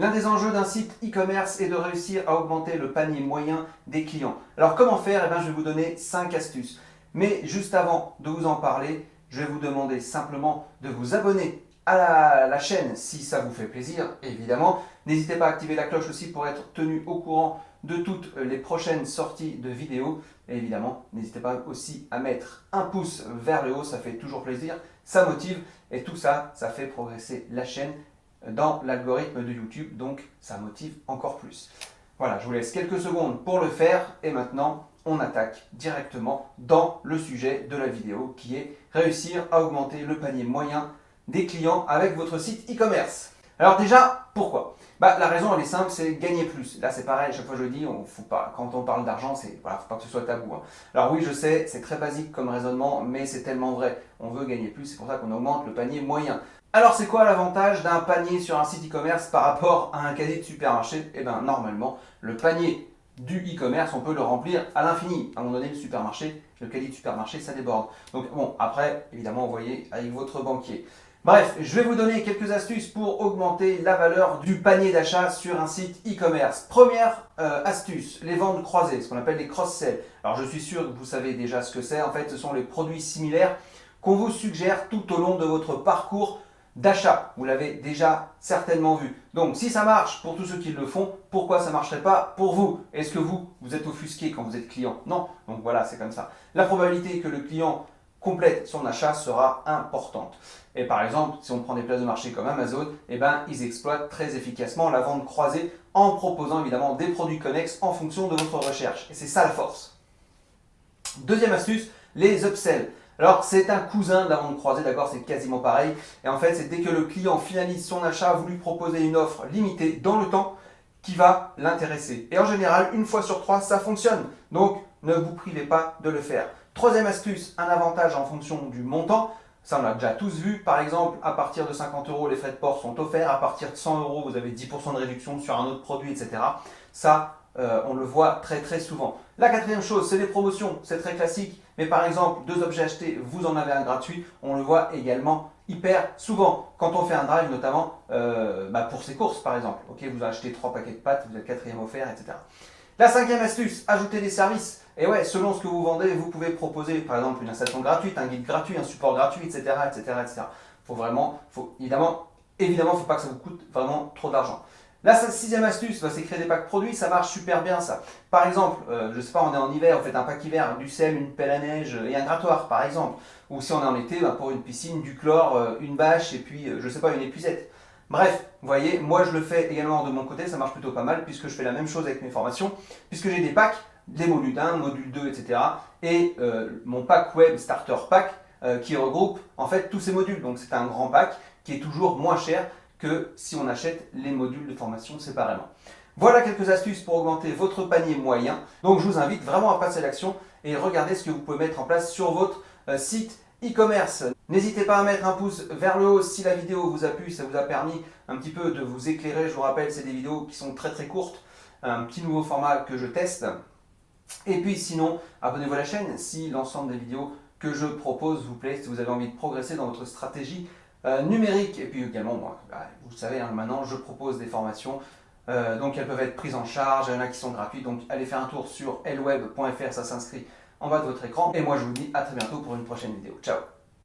L'un des enjeux d'un site e-commerce est de réussir à augmenter le panier moyen des clients. Alors comment faire? Je vais vous donner 5 astuces. Mais juste avant de vous en parler, je vais vous demander simplement de vous abonner à la chaîne si ça vous fait plaisir, évidemment. N'hésitez pas à activer la cloche aussi pour être tenu au courant de toutes les prochaines sorties de vidéos. Et évidemment, n'hésitez pas aussi à mettre un pouce vers le haut, ça fait toujours plaisir, ça motive et tout ça, ça fait progresser la chaîne dans l'algorithme de YouTube, donc ça motive encore plus. Voilà, je vous laisse quelques secondes pour le faire et maintenant on attaque directement dans le sujet de la vidéo qui est réussir à augmenter le panier moyen des clients avec votre site e-commerce. Alors déjà, pourquoi? La raison elle est simple, c'est gagner plus. Là c'est pareil, à chaque fois je le dis, faut pas, quand on parle d'argent, faut pas que ce soit tabou. Alors oui, je sais, c'est très basique comme raisonnement, mais c'est tellement vrai. On veut gagner plus, c'est pour ça qu'on augmente le panier moyen. Alors c'est quoi l'avantage d'un panier sur un site e-commerce par rapport à un casier de supermarché? Normalement, le panier du e-commerce, on peut le remplir à l'infini. À un moment donné, le supermarché, le casier de supermarché, ça déborde. Donc bon, après, évidemment, vous voyez avec votre banquier. Bref, je vais vous donner quelques astuces pour augmenter la valeur du panier d'achat sur un site e-commerce. Première astuce, les ventes croisées, ce qu'on appelle les cross-sell. Alors je suis sûr que vous savez déjà ce que c'est. En fait, ce sont les produits similaires qu'on vous suggère tout au long de votre parcours d'achat. Vous l'avez déjà certainement vu. Donc si ça marche pour tous ceux qui le font, pourquoi ça ne marcherait pas pour vous? Est-ce que vous êtes offusqué quand vous êtes client? Non. Donc voilà, c'est comme ça. La probabilité que le client complète son achat sera importante. Et par exemple, si on prend des places de marché comme Amazon, ils exploitent très efficacement la vente croisée en proposant évidemment des produits connexes en fonction de votre recherche. Et c'est ça la force. Deuxième astuce, les upsells. Alors c'est un cousin de la vente croisée, d'accord, c'est quasiment pareil. Et en fait, c'est dès que le client finalise son achat, vous lui proposez une offre limitée dans le temps qui va l'intéresser. Et en général, une fois sur 3, ça fonctionne. Donc, ne vous privez pas de le faire. Troisième astuce, un avantage en fonction du montant. Ça, on l'a déjà tous vu. Par exemple, à partir de 50 €, les frais de port sont offerts. À partir de 100 €, vous avez 10% de réduction sur un autre produit, etc. Ça, on le voit très très souvent. La quatrième chose, c'est les promotions. C'est très classique. Mais par exemple, 2 objets achetés, vous en avez un gratuit. On le voit également hyper souvent. Quand on fait un drive, notamment pour ses courses, par exemple. Ok, vous achetez 3 paquets de pâtes, vous êtes 4e offert, etc. La cinquième astuce, ajouter des services. Et ouais, selon ce que vous vendez, vous pouvez proposer par exemple une installation gratuite, un guide gratuit, un support gratuit, etc. etc. Évidemment, il ne faut pas que ça vous coûte vraiment trop d'argent. La sixième astuce, c'est créer des packs produits, ça marche super bien ça. Par exemple, je ne sais pas, on est en hiver, vous faites un pack hiver, du sel, une pelle à neige et un grattoir par exemple. Ou si on est en été, pour une piscine, du chlore, une bâche et puis, je ne sais pas, une épuisette. Bref, vous voyez, moi je le fais également de mon côté, ça marche plutôt pas mal puisque je fais la même chose avec mes formations, puisque j'ai des packs, des modules 1, module 2, etc. Et mon pack web starter pack qui regroupe en fait tous ces modules. Donc c'est un grand pack qui est toujours moins cher que si on achète les modules de formation séparément. Voilà quelques astuces pour augmenter votre panier moyen. Donc je vous invite vraiment à passer à l'action et regarder ce que vous pouvez mettre en place sur votre site e-commerce. N'hésitez pas à mettre un pouce vers le haut si la vidéo vous a plu, ça vous a permis un petit peu de vous éclairer. Je vous rappelle, c'est des vidéos qui sont très très courtes, un petit nouveau format que je teste. Et puis sinon, abonnez-vous à la chaîne si l'ensemble des vidéos que je propose vous plaît, si vous avez envie de progresser dans votre stratégie numérique. Et puis également, vous savez, maintenant je propose des formations, donc elles peuvent être prises en charge, il y en a qui sont gratuites, donc allez faire un tour sur lweb.fr, ça s'inscrit en bas de votre écran. Et moi je vous dis à très bientôt pour une prochaine vidéo. Ciao!